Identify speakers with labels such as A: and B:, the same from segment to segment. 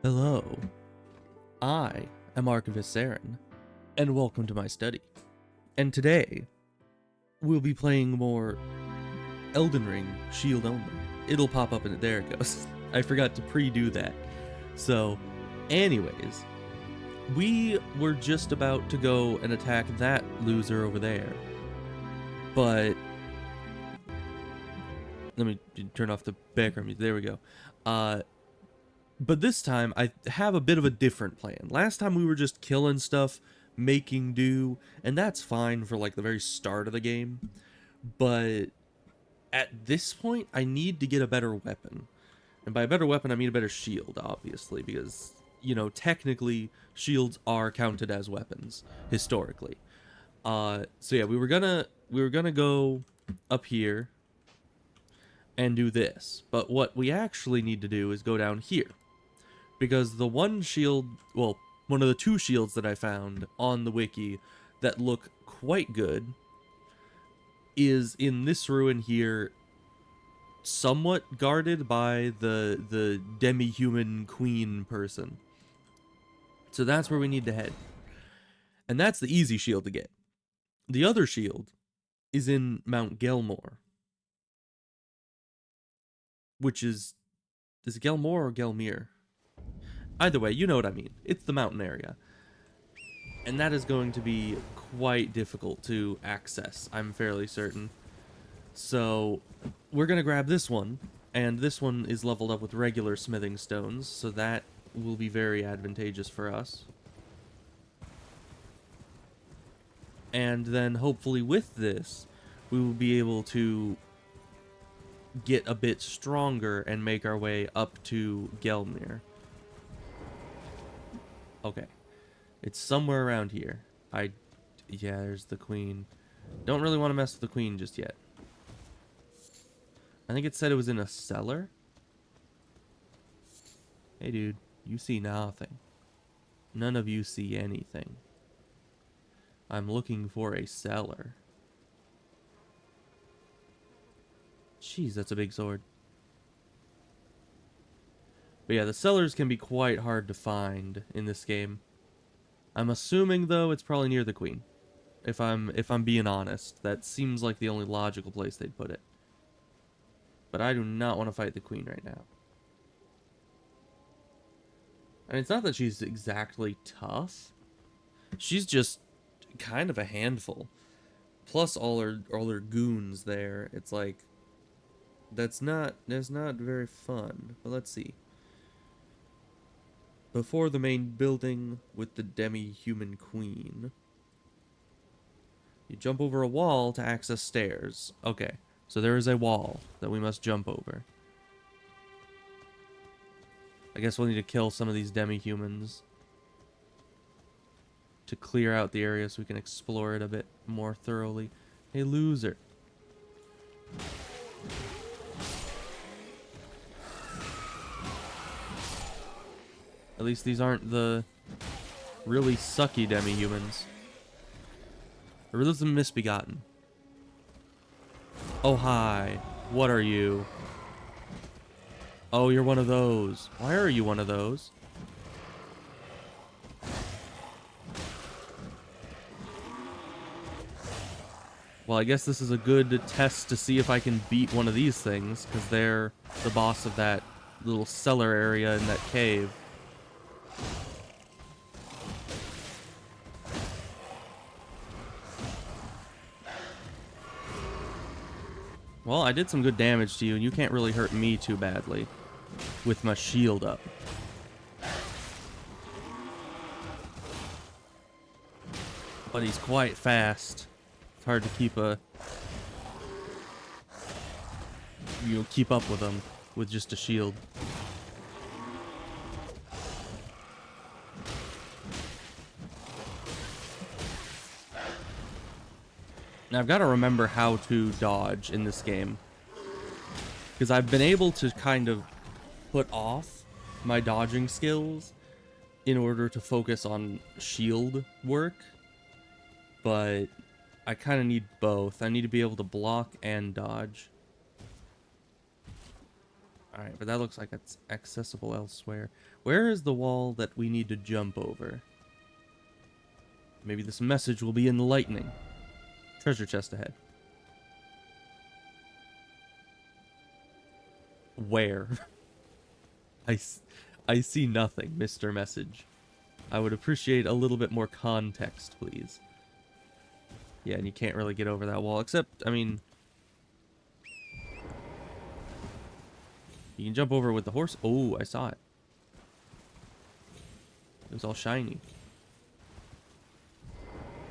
A: Hello, I am Archivist Saren, and welcome to my study. And today, we'll be playing more Elden Ring Shield Only. It'll pop up and there it goes. I forgot to pre-do that. So, anyways, we were just about to go and attack that loser over there. But, let me turn off the background music. There we go. But this time, I have a bit of a different plan. Last time we were just killing stuff, making do, and that's fine for like the very start of the game. But at this point, I need to get a better weapon. And by a better weapon, I mean a better shield, obviously, because, you know, technically, shields are counted as weapons, historically. So yeah, we were gonna go up here and do this. But what we actually need to do is go down here. Because the one shield, well, one of the two shields that I found on the wiki that look quite good is in this ruin here, somewhat guarded by the demi-human queen person. So that's where we need to head. And that's the easy shield to get. The other shield is in Mount Gelmor. Which is it Gelmor or Gelmir? Either way, you know what I mean. It's the mountain area. And that is going to be quite difficult to access, I'm fairly certain. So, we're going to grab this one, and this one is leveled up with regular smithing stones, so that will be very advantageous for us. And then, hopefully with this, we will be able to get a bit stronger and make our way up to Gelmir. Okay. It's somewhere around here. Yeah, there's the queen. Don't really want to mess with the queen just yet. I think it said it was in a cellar. Hey, dude. You see nothing. None of you see anything. I'm looking for a cellar. Jeez, that's a big sword. But yeah, the cellars can be quite hard to find in this game. I'm assuming though it's probably near the queen. If I'm being honest, that seems like the only logical place they'd put it. But I do not want to fight the queen right now. And it's not that she's exactly tough. She's just kind of a handful. Plus all her goons there. It's like that's not very fun. But let's see. Before the main building with the demi-human queen. You jump over a wall to access stairs. Okay, so there is a wall that we must jump over. I guess we'll need to kill some of these demi-humans to clear out the area so we can explore it a bit more thoroughly. Hey, loser. At least these aren't the really sucky demi-humans. Or are those the misbegotten? Oh, hi. What are you? Oh, you're one of those. Why are you one of those? Well, I guess this is a good test to see if I can beat one of these things, because they're the boss of that little cellar area in that cave. Well, I did some good damage to you, and you can't really hurt me too badly with my shield up. But he's quite fast. It's hard to keep keep up with him with just a shield. Now, I've got to remember how to dodge in this game. Because I've been able to kind of put off my dodging skills in order to focus on shield work. But I kind of need both. I need to be able to block and dodge. Alright, but that looks like it's accessible elsewhere. Where is the wall that we need to jump over? Maybe this message will be enlightening. Treasure chest ahead. Where? I see nothing, Mr. Message. I would appreciate a little bit more context, please. Yeah, and you can't really get over that wall, except, I mean... You can jump over with the horse. Oh, I saw it. It was all shiny.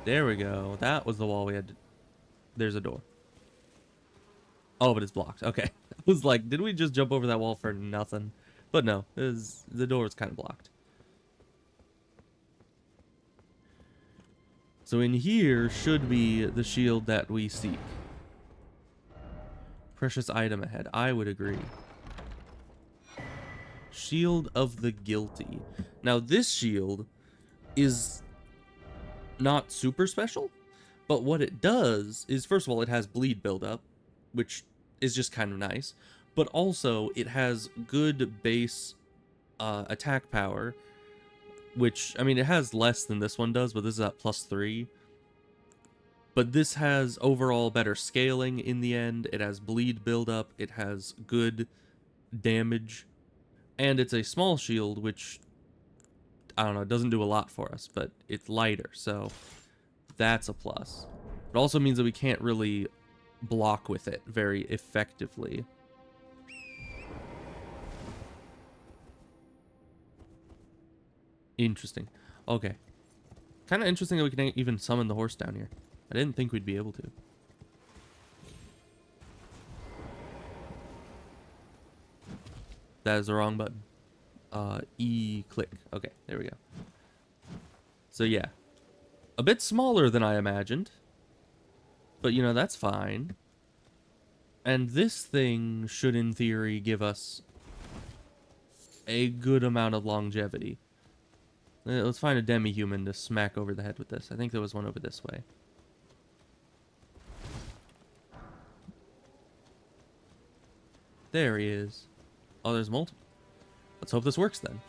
A: There we go. That was the wall we had to... There's a door. Oh, but it's blocked. Okay. I was like, did we just jump over that wall for nothing? But no, the door is kind of blocked. So in here should be the shield that we seek. Precious item ahead. I would agree. Shield of the Guilty. Now this shield is not super special, but what it does is, first of all, it has bleed buildup, which is just kind of nice, but also it has good base attack power, which, I mean, it has less than this one does, but this is at +3. But this has overall better scaling in the end. It has bleed buildup, it has good damage, and it's a small shield, which, I don't know, it doesn't do a lot for us, but it's lighter, so that's a plus. It also means that we can't really block with it very effectively. Interesting. Okay. Kind of interesting that we can even summon the horse down here. I didn't think we'd be able to. That is the wrong button. E-click. Okay, there we go. So yeah. A bit smaller than I imagined. But, you know, that's fine. And this thing should, in theory, give us a good amount of longevity. Let's find a demi-human to smack over the head with this. I think there was one over this way. There he is. Oh, there's multiple. Let's hope this works then.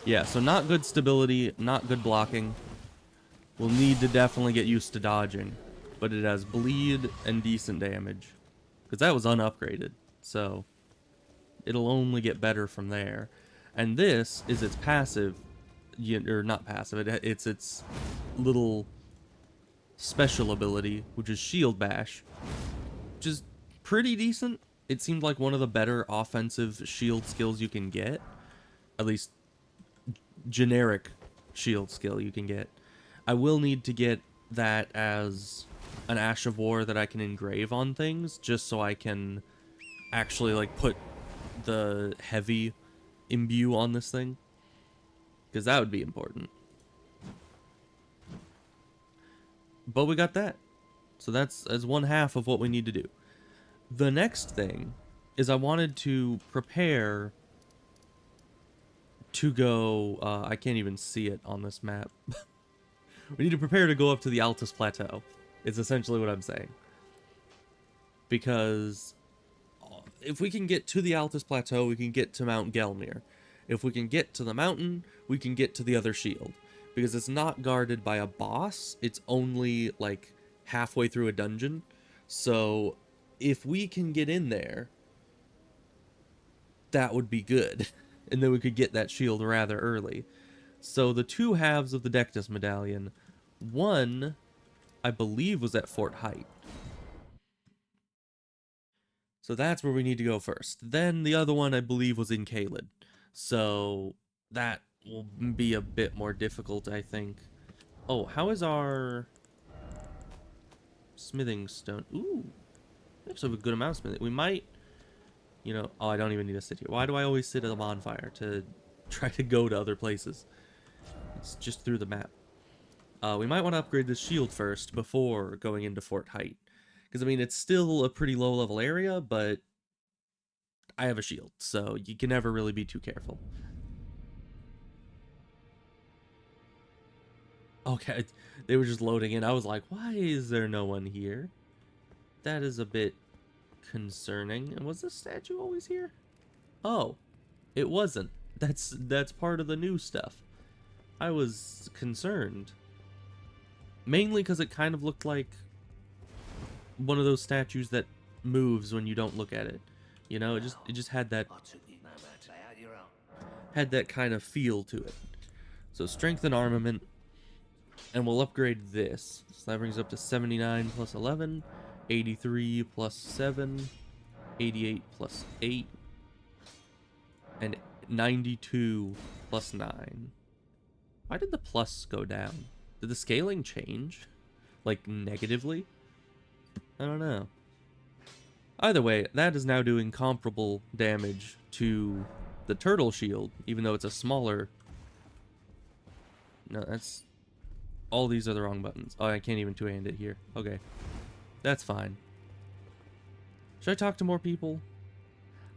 A: Yeah, so not good stability, not good blocking. We'll need to definitely get used to dodging. But it has bleed and decent damage. Because that was unupgraded. So it'll only get better from there. And this is its passive, or not passive, it's its little special ability, which is Shield Bash, which is pretty decent. It seemed like one of the better offensive shield skills you can get. At least generic shield skill you can get. I will need to get that as an Ash of War that I can engrave on things, just so I can actually like put the heavy imbue on this thing, because that would be important. But we got that, so that's as one half of what we need to do. The next thing is I wanted to prepare to go, I can't even see it on this map. We need to prepare to go up to the Altus Plateau. It's essentially what I'm saying. Because if we can get to the Altus Plateau, we can get to Mount Gelmir. If we can get to the mountain, we can get to the other shield. Because it's not guarded by a boss, it's only like halfway through a dungeon. So if we can get in there, that would be good. And then we could get that shield rather early. So the two halves of the Dectus Medallion, one, I believe, was at Fort Height. So that's where we need to go first. Then the other one, I believe, was in Caelid. So that will be a bit more difficult, I think. Oh, how is our smithing stone? Ooh, we actually have a good amount of smithing. We might, you know, oh, I don't even need to sit here. Why do I always sit at a bonfire to try to go to other places? It's just through the map. We might want to upgrade this shield first before going into Fort Height. Because, I mean, it's still a pretty low-level area, but I have a shield, so you can never really be too careful. Okay, they were just loading in. I was like, why is there no one here? That is a bit concerning. And was this statue always here? Oh, it wasn't. That's part of the new stuff. I was concerned. Mainly because it kind of looked like one of those statues that moves when you don't look at it. You know, it just had that kind of feel to it. So strength and armament, and we'll upgrade this. So that brings up to 79 plus 11, 83 plus 7, 88 plus 8, and 92 plus 9. Why did the plus go down? Did the scaling change? Like, negatively? I don't know. Either way, that is now doing comparable damage to the turtle shield, even though it's a smaller... No, that's... All these are the wrong buttons. Oh, I can't even two-hand it here. Okay. That's fine. Should I talk to more people?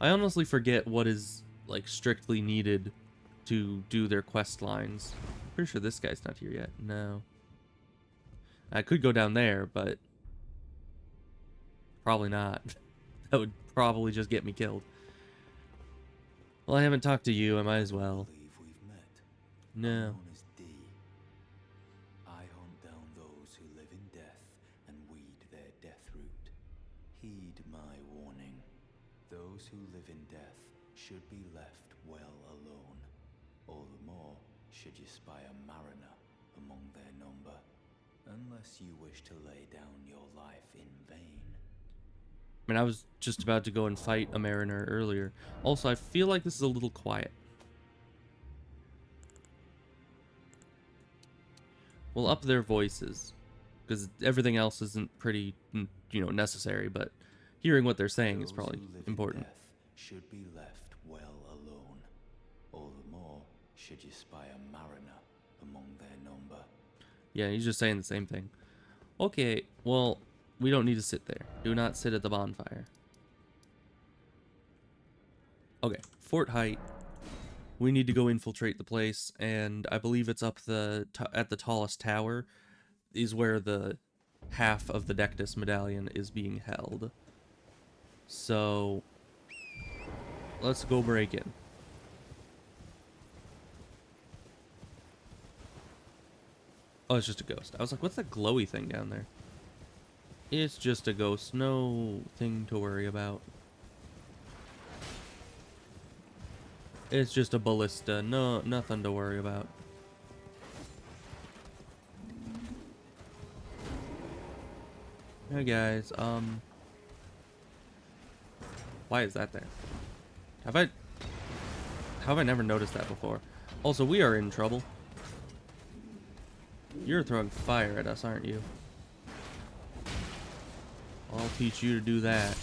A: I honestly forget what is, like, strictly needed to do their quest lines. I'm pretty sure this guy's not here yet. No. I could go down there, but... Probably not. That would probably just get me killed. Well, I haven't talked to you. I might as well. No.
B: I hunt down those who live in death and weed their death root. Heed my warning. Those who live in death should be left well alone. All the more should you spy a mariner among their number, unless you wish to lay down your life in vain.
A: I mean, I was just about to go and fight a mariner earlier. Also, I feel like this is a little quiet. We'll up their voices, because everything else isn't pretty, you know, necessary, but hearing what they're saying is probably important.
B: Death should be left well alone. All the more should you spy a mariner among their number.
A: Yeah, he's just saying the same thing. Okay, well, we don't need to sit there. Do not sit at the bonfire. Okay, Fort Height. We need to go infiltrate the place, and I believe it's up at the tallest tower is where the half of the Dectus medallion is being held. So let's go break in. Oh, it's just a ghost. I was like, what's that glowy thing down there? It's just a ghost. No thing to worry about. It's just a ballista. No, nothing to worry about. Hey guys, why is that there? How have I never noticed that before? Also, we are in trouble. You're throwing fire at us, aren't you? I'll teach you to do that.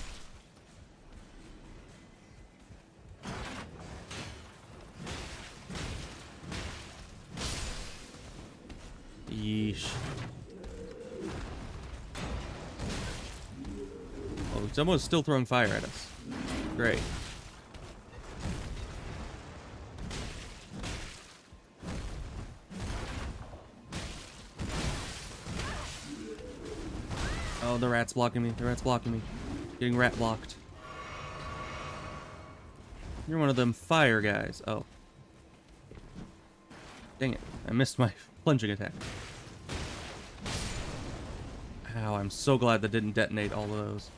A: Yeesh. Oh, someone's still throwing fire at us. Great. Oh, the rat's blocking me. The rat's blocking me. Getting rat blocked. You're one of them fire guys. Oh. Dang it. I missed my plunging attack. Ow, I'm so glad that didn't detonate all of those.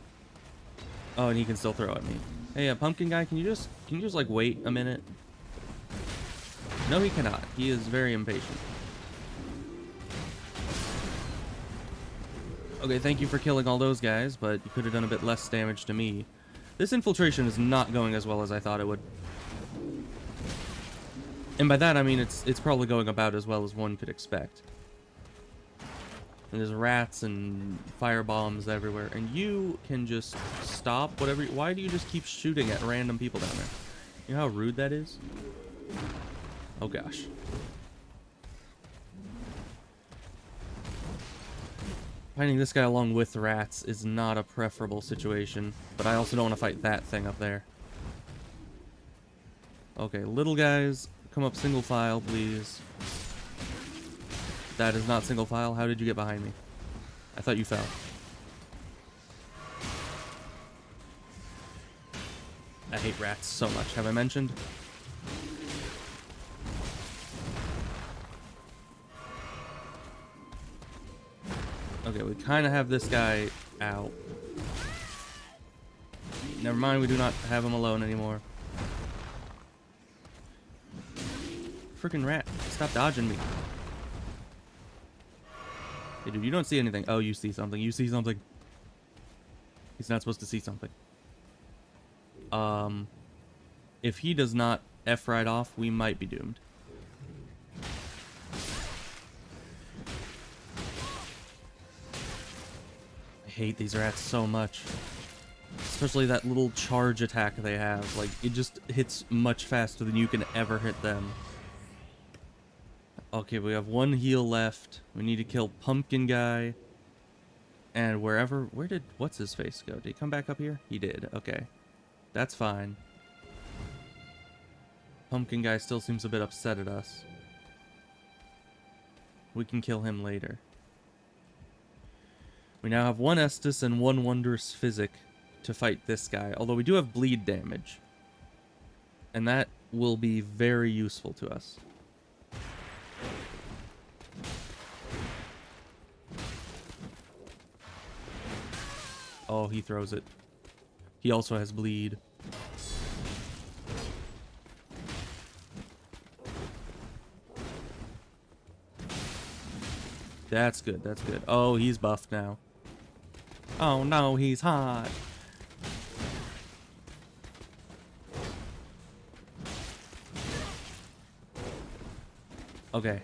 A: Oh, and he can still throw at me. Hey, pumpkin guy, can you just like wait a minute? No, he cannot. He is very impatient. Okay, thank you for killing all those guys, but you could have done a bit less damage to me. This infiltration is not going as well as I thought it would. And by that I mean it's probably going about as well as one could expect. And there's rats and fire bombs everywhere, and you can just stop whatever. Why do you just keep shooting at random people down there? You know how rude that is? Oh gosh. Fighting this guy along with rats is not a preferable situation, but I also don't want to fight that thing up there. Okay, little guys, come up single file, please. That is not single file. How did you get behind me? I thought you fell. I hate rats so much. Have I mentioned? Okay, we kind of have this guy out. Never mind, we do not have him alone anymore. Freaking rat. Stop dodging me. Hey, dude, you don't see anything. Oh, you see something. You see something. He's not supposed to see something. If he does not F right off, we might be doomed. I hate these rats so much. Especially that little charge attack they have. Like, it just hits much faster than you can ever hit them. Okay, we have one heal left. We need to kill Pumpkin Guy. And where did, what's his face go? Did he come back up here? He did, okay. That's fine. Pumpkin Guy still seems a bit upset at us. We can kill him later. We now have one Estus and one Wondrous Physic to fight this guy. Although we do have bleed damage. And that will be very useful to us. Oh, he throws it. He also has bleed. That's good, that's good. Oh, he's buffed now. Oh no, he's hot. Okay.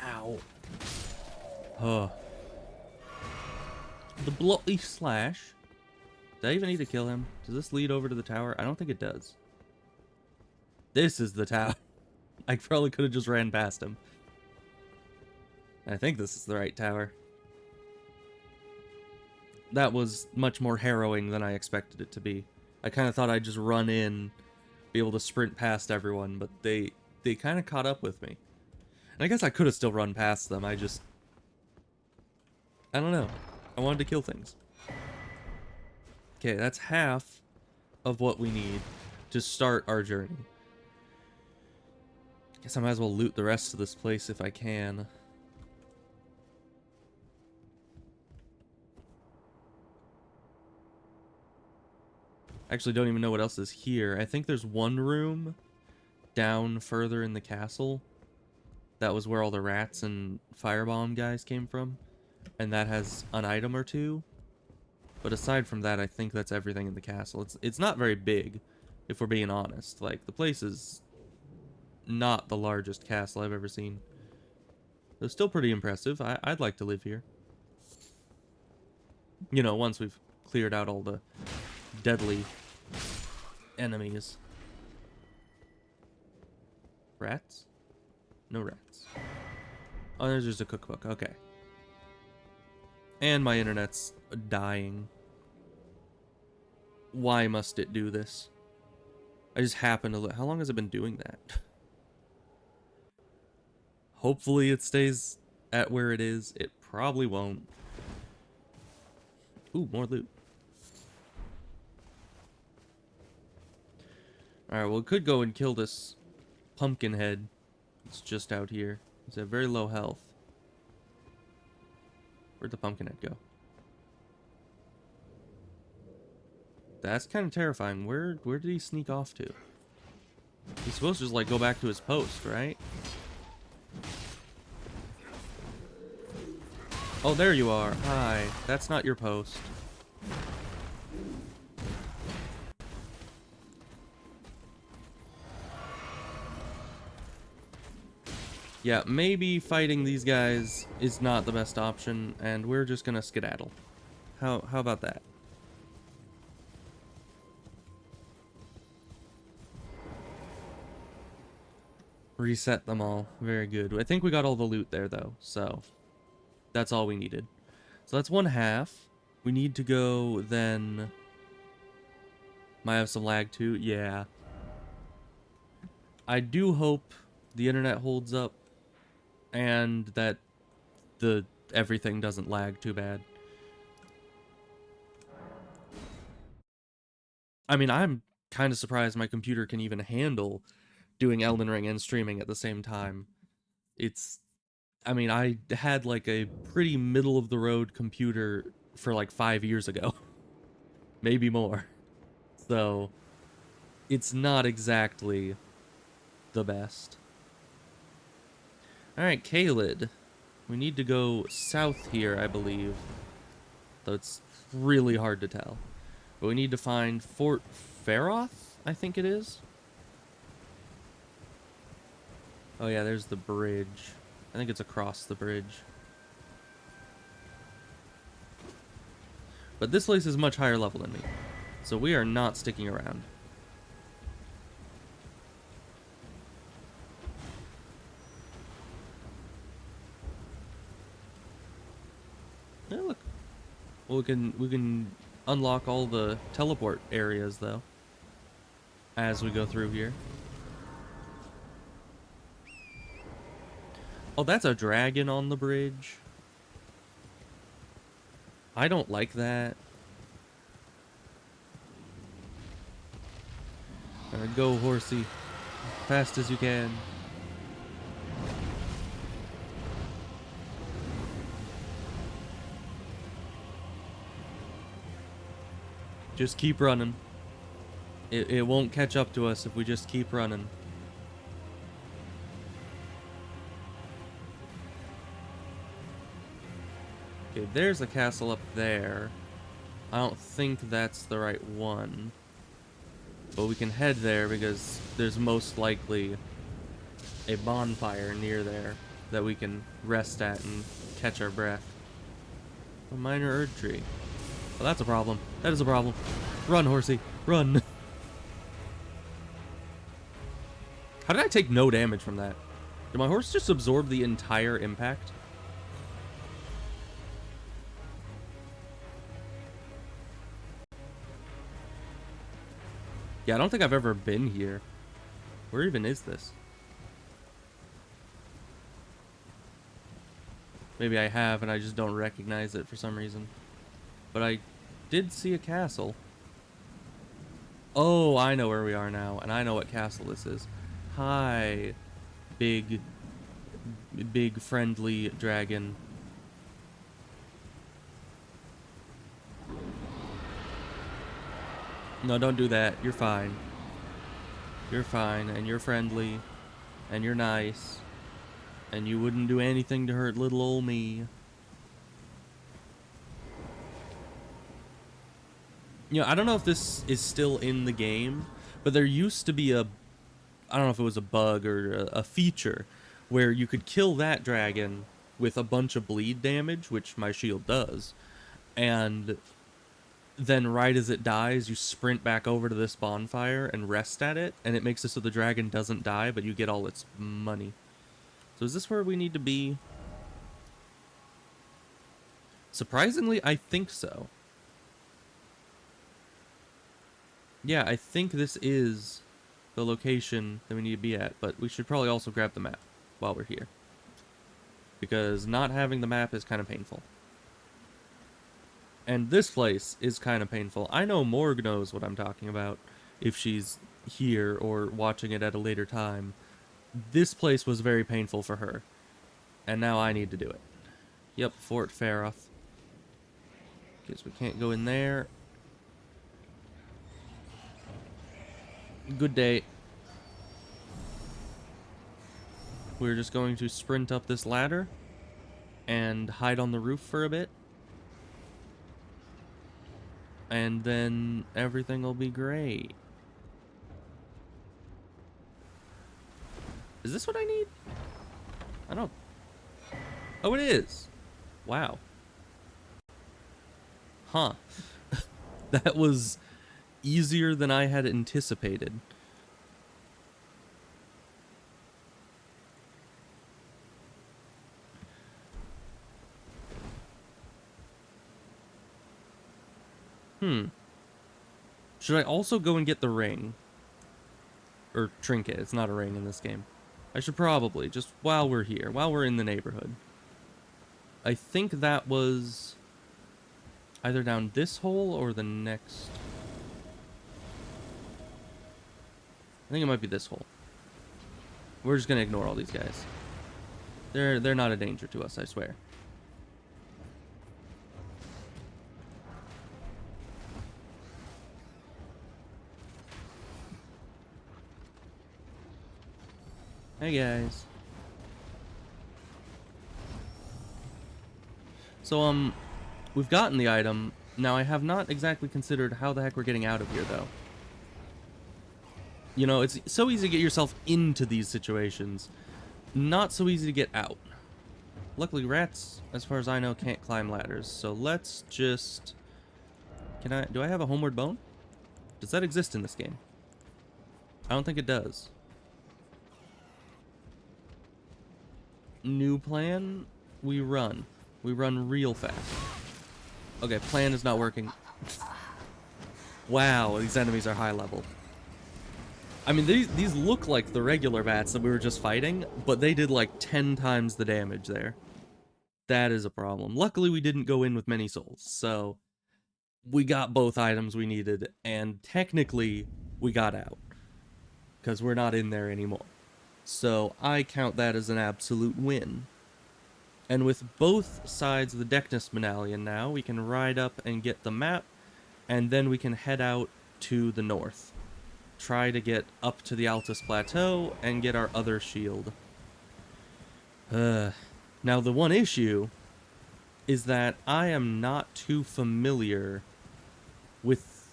A: Ow. Huh. The bloody slash. Did I even need to kill him? Does this lead over to the tower? I don't think it does. This is the tower. I probably could have just ran past him. I think this is the right tower. That was much more harrowing than I expected it to be. I kind of thought I'd just run in, be able to sprint past everyone, but they kind of caught up with me. And I guess I could have still run past them. I don't know. I wanted to kill things. Okay, that's half of what we need to start our journey. Guess I might as well loot the rest of this place if I can. Actually, don't even know what else is here. I think there's one room down further in the castle. That was where all the rats and firebomb guys came from. And that has an item or two. But aside from that, I think that's everything in the castle. It's not very big, if we're being honest. Like, the place is not the largest castle I've ever seen. It's still pretty impressive. I'd like to live here. You know, once we've cleared out all the deadly enemies. Rats? No rats. Oh, there's just a cookbook. Okay. And my internet's dying. Why must it do this? I just happen to look. How long has it been doing that? Hopefully it stays at where it is. It probably won't. Ooh, more loot. Alright, well, we could go and kill this pumpkin head. It's just out here. He's at very low health. Where'd the pumpkin head go? That's kind of terrifying. Where did he sneak off to? He's supposed to just, like, go back to his post, right? Oh, there you are. Hi. That's not your post. Yeah, maybe fighting these guys is not the best option, and we're just gonna skedaddle. How about that? Reset them all. Very good. I think we got all the loot there, though, so that's all we needed. So that's one half. We need to go then... Might have some lag, too. Yeah. I do hope the internet holds up and that the everything doesn't lag too bad. I mean, I'm kind of surprised my computer can even handle doing Elden Ring and streaming at the same time. It's, I mean, I had like a pretty middle of the road computer for like 5 years ago, maybe more. So it's not exactly the best. All right, Kaled. We need to go south here, I believe. Though it's really hard to tell. But we need to find Fort Feroth, I think it is. Oh yeah, there's the bridge. I think it's across the bridge. But this place is much higher level than me. So we are not sticking around. Yeah, look. Well, we can unlock all the teleport areas though as we go through here. Oh, that's a dragon on the bridge. I don't like that. Go, horsey. Fast as you can. Just keep running. It won't catch up to us if we just keep running. Okay, there's a castle up there. I don't think that's the right one. But we can head there because there's most likely a bonfire near there that we can rest at and catch our breath. A minor Erd tree. Well, that's a problem. That is a problem. Run, horsey. Run. How did I take no damage from that? Did my horse just absorb the entire impact? Yeah, I don't think I've ever been here. Where even is this? Maybe I have and I just don't recognize it for some reason. But I did see a castle. Oh, I know where we are now, and I know what castle this is. Hi, big friendly dragon. No, don't do that. You're fine. You're fine, and you're friendly, and you're nice, and you wouldn't do anything to hurt little old me. You know, I don't know if this is still in the game, but there used to be a, I don't know if it was a bug or a feature where you could kill that dragon with a bunch of bleed damage, which my shield does, and then right as it dies, you sprint back over to this bonfire and rest at it, and it makes it so the dragon doesn't die, but you get all its money. So is this where we need to be? Surprisingly, I think so. Yeah, I think this is the location that we need to be at, but we should probably also grab the map while we're here. Because not having the map is kind of painful. And this place is kind of painful. I know Morg knows what I'm talking about if she's here or watching it at a later time. This place was very painful for her. And now I need to do it. Yep, Fort Feroth. Guess we can't go in there. Good day. We're just going to sprint up this ladder and hide on the roof for a bit. And then everything will be great. Is this what I need? I don't... Oh, it is. Wow. Huh. That was easier than I had anticipated. Should I also go and get the ring? Or trinket. It's not a ring in this game. I should probably, just while we're here, while we're in the neighborhood. I think that was either down this hole or the next. I think it might be this hole. We're just gonna ignore all these guys. They're not a danger to us, I swear. Hey guys. So we've gotten the item. Now I have not exactly considered how the heck we're getting out of here though. You know, it's so easy to get yourself into these situations. Not so easy to get out. Luckily rats, as far as I know, can't climb ladders. So let's just... do I have a homeward bone? Does that exist in this game? I don't think it does. New plan, we run. We run real fast. Okay, plan is not working. Wow, these enemies are high level. I mean, these look like the regular bats that we were just fighting, but they did like 10 times the damage there. That is a problem. Luckily, we didn't go in with many souls, so we got both items we needed, and technically, we got out. Because we're not in there anymore. So I count that as an absolute win. And with both sides of the Deckness Medallion now, we can ride up and get the map, and then we can head out to the north. Try to get up to the Altus Plateau and get our other shield. Now the one issue is that I am not too familiar with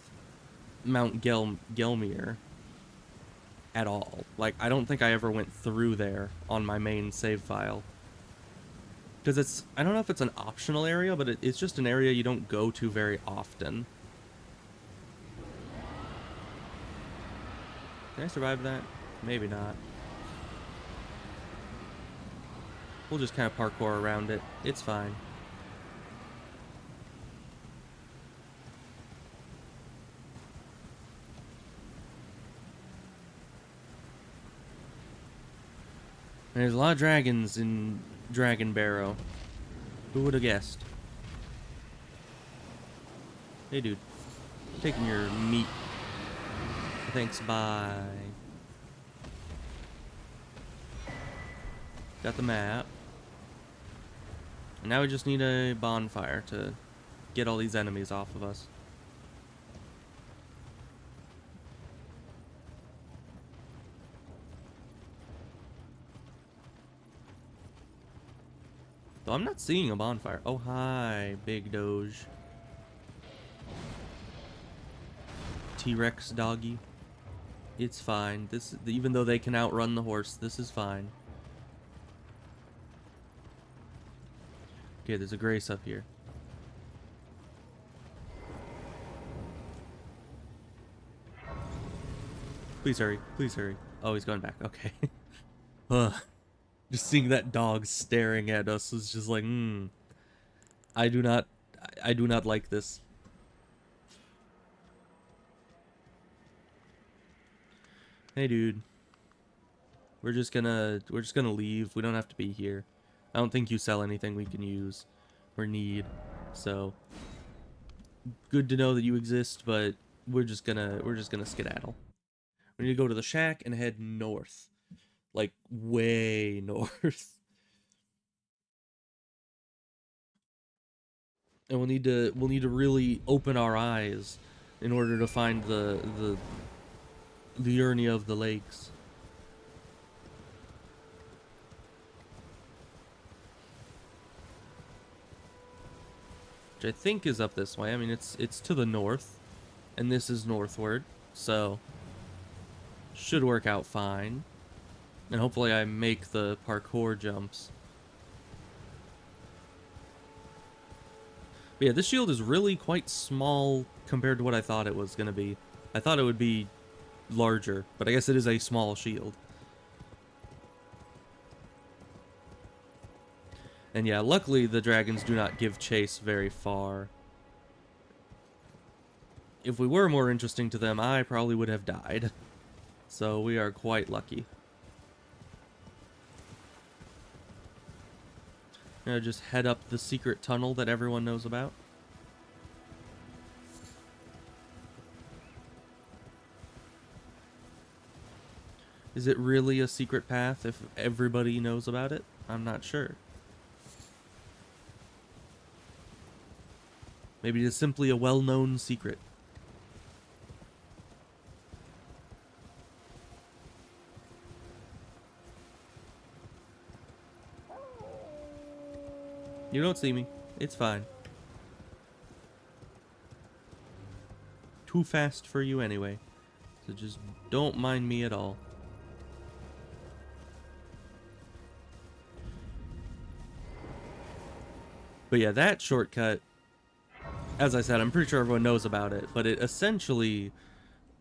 A: Mount Gelmir at all. Like, I don't think I ever went through there on my main save file. Because it's, I don't know if it's an optional area, but it's just an area you don't go to very often. Can I survive that? Maybe not. We'll just kind of parkour around it. It's fine. There's a lot of dragons in Dragon Barrow. Who would have guessed? Hey, dude. Taking your meat. Thanks, bye. Got the map. And now we just need a bonfire to get all these enemies off of us. Though I'm not seeing a bonfire. Oh, hi, Big Doge. T-Rex doggy. It's fine. This, even though they can outrun the horse, this is fine. Okay, there's a grace up here. Please hurry. Please hurry. Oh, he's going back. Okay. Ugh. Just seeing that dog staring at us was just like, I do not like this. Hey, dude. We're just gonna leave. We don't have to be here. I don't think you sell anything we can use or need. So good to know that you exist, but we're just gonna skedaddle. We need to go to the shack and head north. Like way north. And we'll need to really open our eyes in order to find the Urnia of the lakes. Which I think is up this way. I mean, it's to the north, and this is northward, so should work out fine. And hopefully I make the parkour jumps. But yeah, this shield is really quite small compared to what I thought it was going to be. I thought it would be larger, but I guess it is a small shield. And yeah, luckily the dragons do not give chase very far. If we were more interesting to them, I probably would have died. So we are quite lucky. I'm gonna just head up the secret tunnel that everyone knows about. Is it really a secret path if everybody knows about it? I'm not sure. Maybe it is simply a well-known secret. You don't see me. It's fine. Too fast for you anyway. So just don't mind me at all. But yeah, that shortcut, as I said, I'm pretty sure everyone knows about it, but it essentially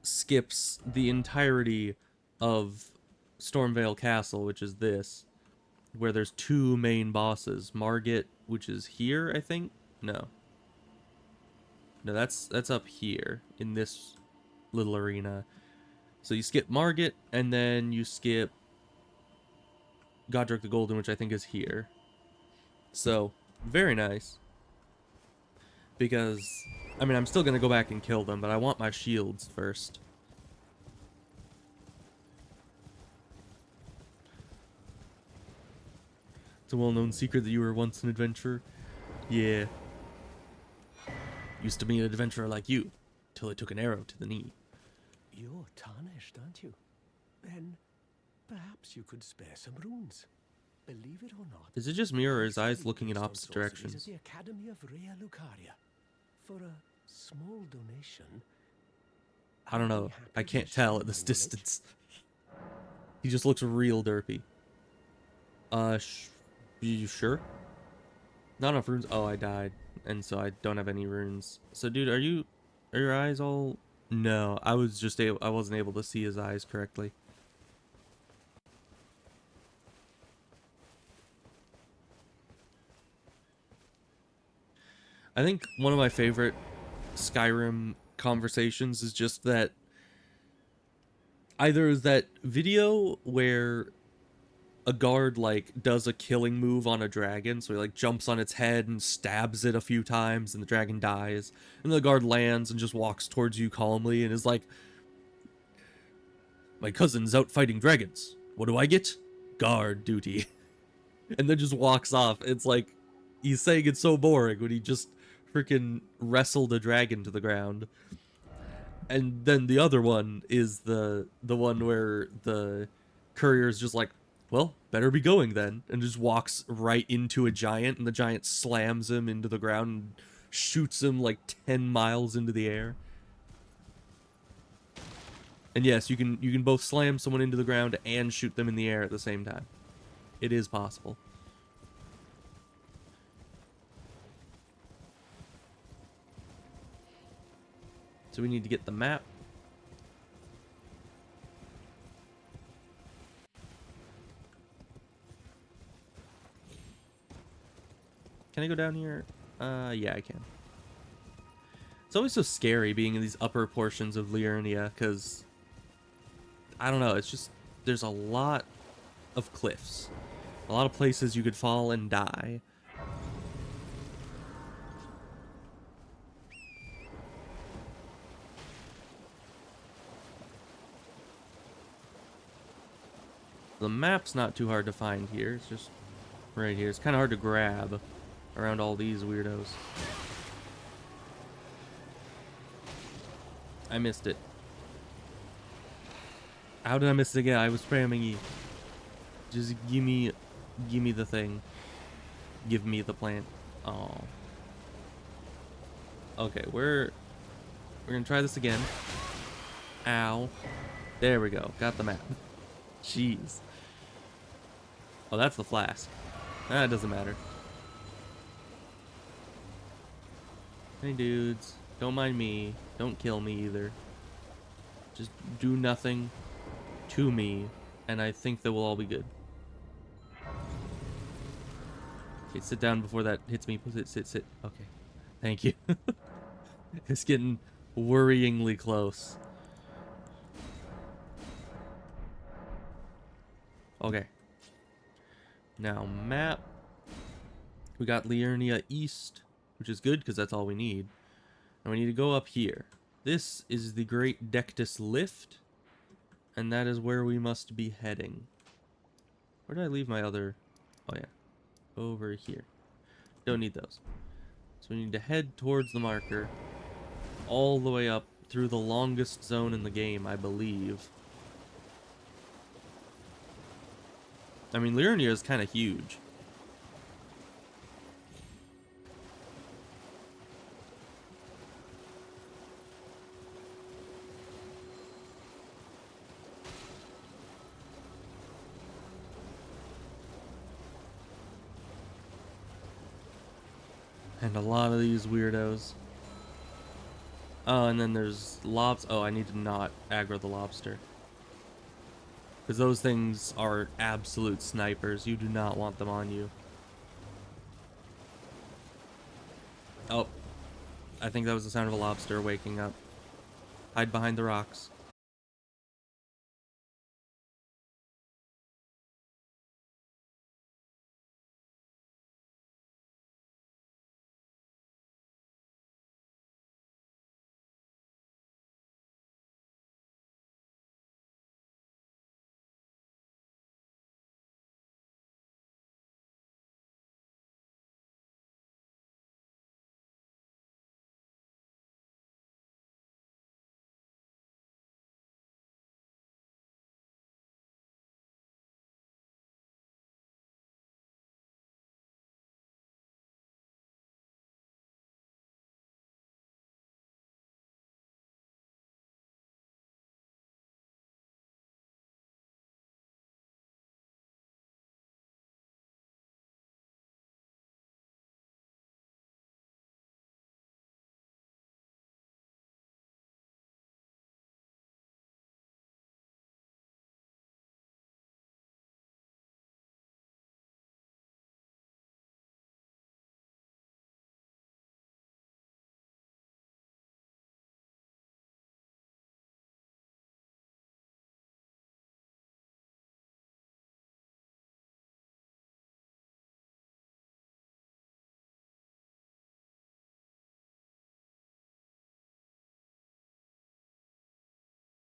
A: skips the entirety of Stormvale Castle, which is this, where there's two main bosses. Margit, which is here, I think? No. No, that's up here in this little arena. So you skip Margit, and then you skip Godric the Golden, which I think is here. So, very nice. Because, I mean, I'm still going to go back and kill them, but I want my shields first. It's a well-known secret that you were once an adventurer. Yeah. Used to be an adventurer like you, till I took an arrow to the knee.
C: You're tarnished, aren't you? Then perhaps you could spare some runes. Believe it or not.
A: Is it just me, or are his eyes looking in opposite directions?
C: At the Academy of Rea Lucaria. For a small donation.
A: I don't know. I can't tell at this distance. He just looks real derpy. You sure? Not enough runes. Oh, I died, and so I don't have any runes. So, dude, are your eyes all? No, I wasn't able to see his eyes correctly. I think one of my favorite Skyrim conversations is just that either is that video where a guard like does a killing move on a dragon, so he like jumps on its head and stabs it a few times and the dragon dies, and the guard lands and just walks towards you calmly and is like, my cousin's out fighting dragons, what do I get? Guard duty. And then just walks off. It's like he's saying it's so boring when he just freaking wrestled a dragon to the ground. And then the other one is the one where the courier's just like, well, better be going then, and just walks right into a giant, and the giant slams him into the ground and shoots him like 10 miles into the air. And yes, you can both slam someone into the ground and shoot them in the air at the same time. It is possible. So we need to get the map. Can I go down here? Yeah, I can. It's always so scary being in these upper portions of Liurnia, because I don't know, it's just, there's a lot of cliffs. A lot of places you could fall and die. The map's not too hard to find here. It's just right here. It's kind of hard to grab around all these weirdos. I missed it. How did I miss it again? I was spamming E. Just give me the thing. Give me the plant. Oh. Okay, we're gonna try this again. Ow. There we go. Got the map. Jeez. Oh, that's the flask. Ah, it doesn't matter. Hey, dudes. Don't mind me. Don't kill me either. Just do nothing to me, and I think that we'll all be good. Okay, sit down before that hits me. Sit. Okay. Thank you. It's getting worryingly close. Okay. Now, map. We got Liurnia East, which is good because that's all we need. And we need to go up here. This is the Great Dectus Lift, and that is where we must be heading. Where did I leave my other... Oh, yeah. Over here. Don't need those. So we need to head towards the marker, all the way up through the longest zone in the game, I believe. I mean, Liurnia is kind of huge. And a lot of these weirdos. Oh, and then there's lobs. Oh, I need to not aggro the lobster. Because those things are absolute snipers. You do not want them on you. Oh. I think that was the sound of a lobster waking up. Hide behind the rocks.